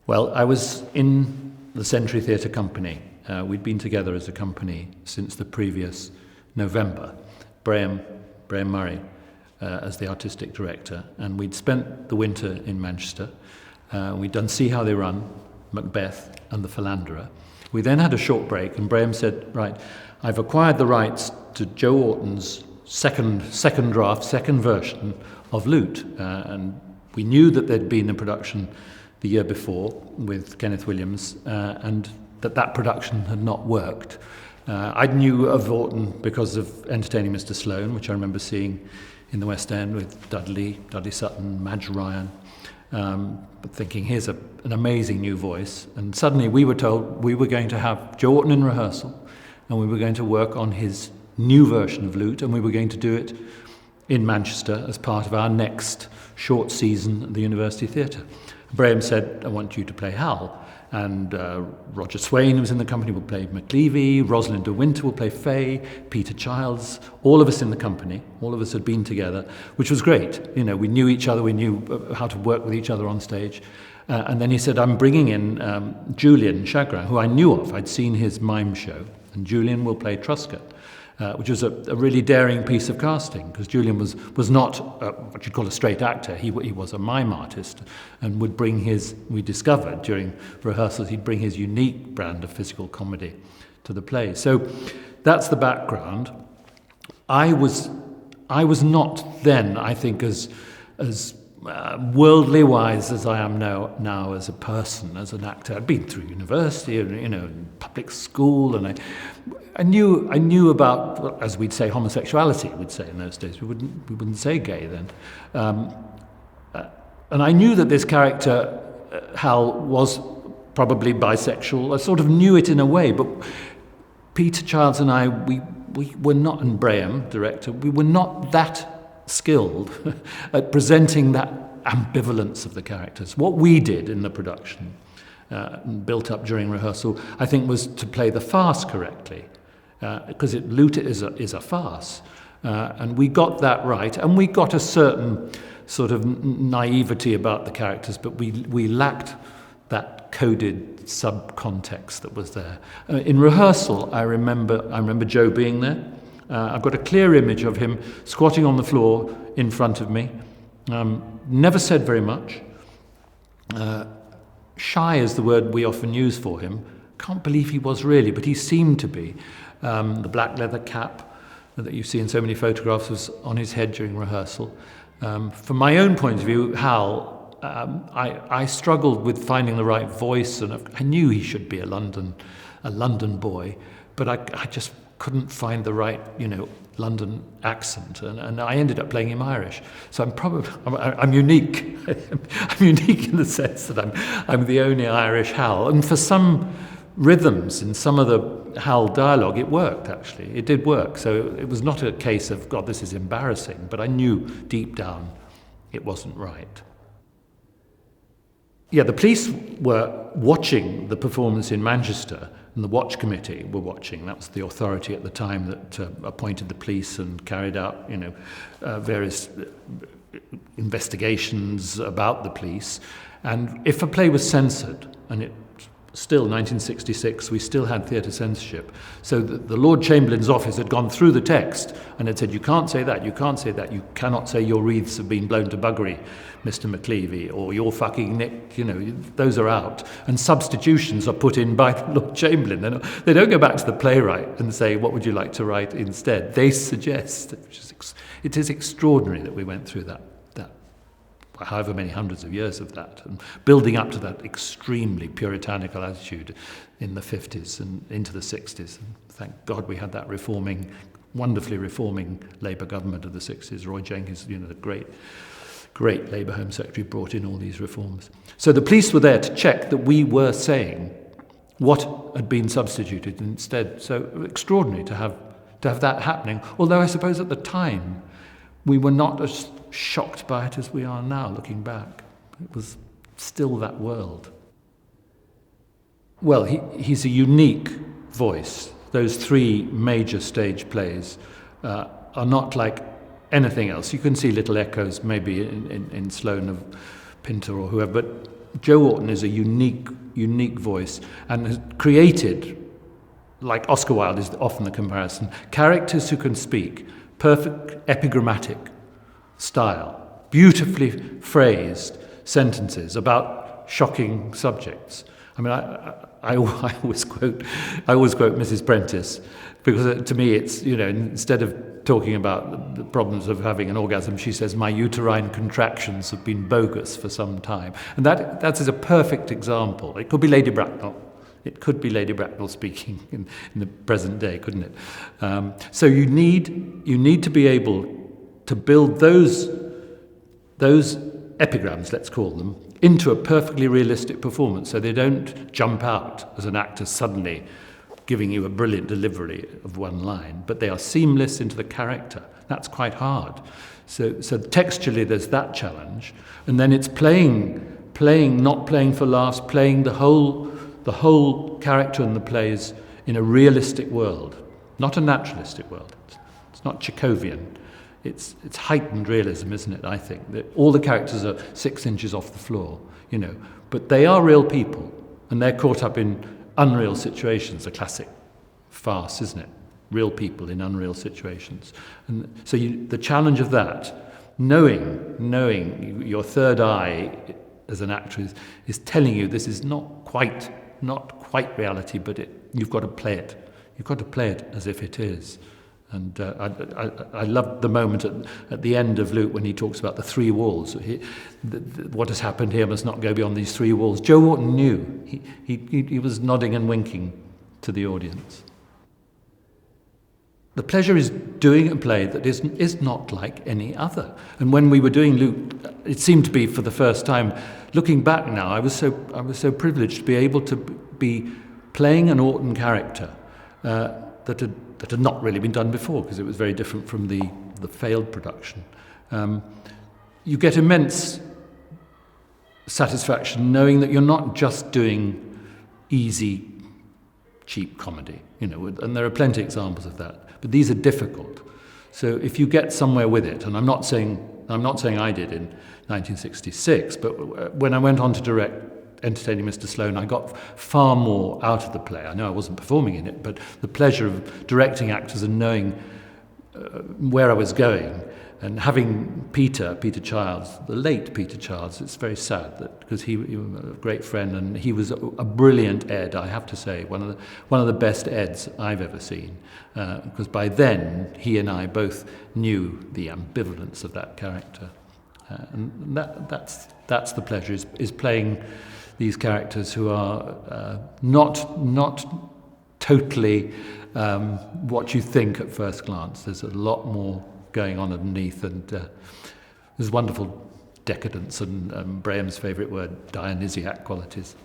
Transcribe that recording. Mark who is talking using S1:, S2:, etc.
S1: Well, I was in the Century Theatre Company. We'd been together as a company since the previous November. Graham Murray as the artistic director, and we'd spent the winter in Manchester. We'd done See How They Run, Macbeth, and The Philanderer. We then had a short break, and Graham said, right, I've acquired the rights to Joe Orton's second version of Loot. And we knew that there'd been a production the year before with Kenneth Williams, and that production had not worked. I knew of Orton because of Entertaining Mr. Sloane, which I remember seeing in the West End with Dudley Sutton, Madge Ryan, thinking, here's an amazing new voice. And suddenly we were told we were going to have Joe Orton in rehearsal, and we were going to work on his new version of Loot, and we were going to do it in Manchester as part of our next short season at the University Theatre. Graham said, I want you to play Hal. And Roger Swain, who was in the company, will play McLeavy, Rosalind de Winter will play Faye, Peter Childs, all of us in the company, all of us had been together, which was great. You know, we knew each other, we knew how to work with each other on stage. And then he said, I'm bringing in Julian Chagrin, who I knew of. I'd seen his mime show, and Julian will play Truscott. Which was a really daring piece of casting, because Julian was not what you'd call a straight actor. He was a mime artist, and would bring we discovered during rehearsals, he'd bring his unique brand of physical comedy to the play. So that's the background. I was not then, I think, as worldly wise as I am now as a person, as an actor. I'd been through university and public school, and I knew about, well, as we'd say, homosexuality. We'd say in those days. We wouldn't say gay then, and I knew that this character Hal was probably bisexual. I sort of knew it in a way, but Peter Childs and I, we were not, and Graham, director, we were not that skilled at presenting that ambivalence of the characters. What we did in the production, built up during rehearsal, I think, was to play the farce correctly, because Loot is a farce, and we got that right, and we got a certain sort of naivety about the characters, but we lacked that coded subcontext that was there. In rehearsal, I remember Joe being there. I've got a clear image of him squatting on the floor in front of me. Never said very much. Shy is the word we often use for him. Can't believe he was really, but he seemed to be. The black leather cap that you see in so many photographs was on his head during rehearsal. From my own point of view, Hal, I struggled with finding the right voice, and I knew he should be a London boy, but I just couldn't find the right, London accent, and I ended up playing him Irish. So I'm unique. I'm unique in the sense that I'm the only Irish Hal. And for some rhythms in some of the Hal dialogue, it worked, actually. It did work. So it was not a case of, God, this is embarrassing, but I knew deep down it wasn't right. Yeah, the police were watching the performance in Manchester, and the Watch Committee were watching. That was the authority at the time that appointed the police and carried out, various investigations about the police. And if a play was censored, and it still, 1966, we still had theatre censorship. So the Lord Chamberlain's office had gone through the text and had said, you can't say that, you can't say that, you cannot say your wreaths have been blown to buggery, Mr. McLeavy, or you're fucking Nick, those are out. And substitutions are put in by the Lord Chamberlain. They don't go back to the playwright and say, what would you like to write instead? They suggest, it is extraordinary that we went through that however many hundreds of years of that, and building up to that extremely puritanical attitude in the 50s and into the 60s. And thank God we had that wonderfully reforming Labour government of the 60s. Roy Jenkins, the great Labour Home Secretary, brought in all these reforms. So the police were there to check that we were saying what had been substituted instead. So extraordinary to have that happening. Although I suppose at the time we were not as shocked by it as we are now, looking back. It was still that world. Well, he's a unique voice. Those three major stage plays are not like anything else. You can see little echoes maybe in Sloane of Pinter or whoever, but Joe Orton is a unique voice and has created, like Oscar Wilde is often the comparison, characters who can speak, perfect epigrammatic style, beautifully phrased sentences about shocking subjects. I mean, I always quote Mrs. Prentice, because to me it's, instead of talking about the problems of having an orgasm, she says, my uterine contractions have been bogus for some time. And that is a perfect example. It could be Lady Bracknell. It could be Lady Bracknell speaking in the present day, couldn't it? So you need to be able to build those epigrams, let's call them, into a perfectly realistic performance, so they don't jump out as an actor suddenly giving you a brilliant delivery of one line, but they are seamless into the character. That's quite hard. So textually there's that challenge, and then it's playing, not playing for laughs, playing the whole character in the plays in a realistic world, not a naturalistic world. It's not Chekhovian. It's heightened realism, isn't it, I think? That all the characters are 6 inches off the floor, but they are real people, and they're caught up in unreal situations, a classic farce, isn't it? Real people in unreal situations. And so the challenge of that, knowing your third eye as an actor is telling you this is not quite reality, but you've got to play it. You've got to play it as if it is. And I love the moment at the end of Luke when he talks about the 3 walls. What has happened here must not go beyond these 3 walls. Joe Orton knew. He was nodding and winking to the audience. The pleasure is doing a play that is not like any other. And when we were doing Luke, it seemed to be for the first time. Looking back now, I was so privileged to be able to be playing an Orton character that had not really been done before, because it was very different from the failed production. You get immense satisfaction knowing that you're not just doing easy, cheap comedy, and there are plenty of examples of that, but these are difficult. So if you get somewhere with it, and I'm not saying I did in 1966, but when I went on to direct Entertaining Mr. Sloane, I got far more out of the play. I know I wasn't performing in it, but the pleasure of directing actors and knowing where I was going, and having Peter Childs, the late Peter Childs, it's very sad because he was a great friend, and he was a brilliant Ed, I have to say, one of the best Eds I've ever seen, because by then he and I both knew the ambivalence of that character, and that's the pleasure, is playing these characters who are not totally what you think at first glance. There's a lot more going on underneath, and there's wonderful decadence and Graham's favourite word, Dionysiac qualities.